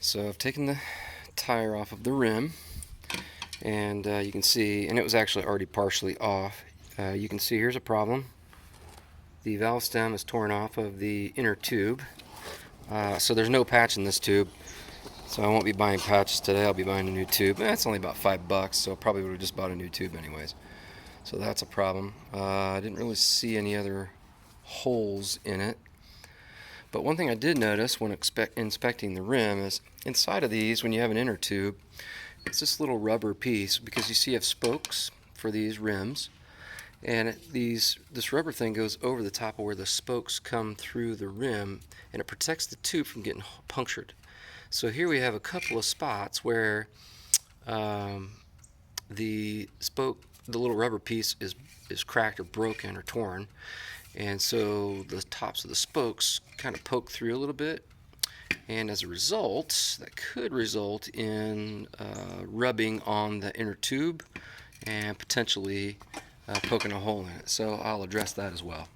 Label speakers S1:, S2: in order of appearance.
S1: So I've taken the tire off of the rim, and you can see, and it was actually already partially off. You can see here's a problem. The valve stem is torn off of the inner tube, so there's no patch in this tube. So I won't be buying patches today. I'll be buying a new tube. It's only about $5, so I probably would have just bought a new tube anyways. So that's a problem. I didn't really see any other holes in it. But one thing I did notice when inspecting the rim is inside of these, when you have an inner tube, it's this little rubber piece, because you see you have spokes for these rims, and this rubber thing goes over the top of where the spokes come through the rim, and it protects the tube from getting punctured. So here we have a couple of spots where the little rubber piece is cracked or broken or torn, and so the tops of the spokes kind of poke through a little bit, and as a result, that could result in rubbing on the inner tube and potentially poking a hole in it. So I'll address that as well.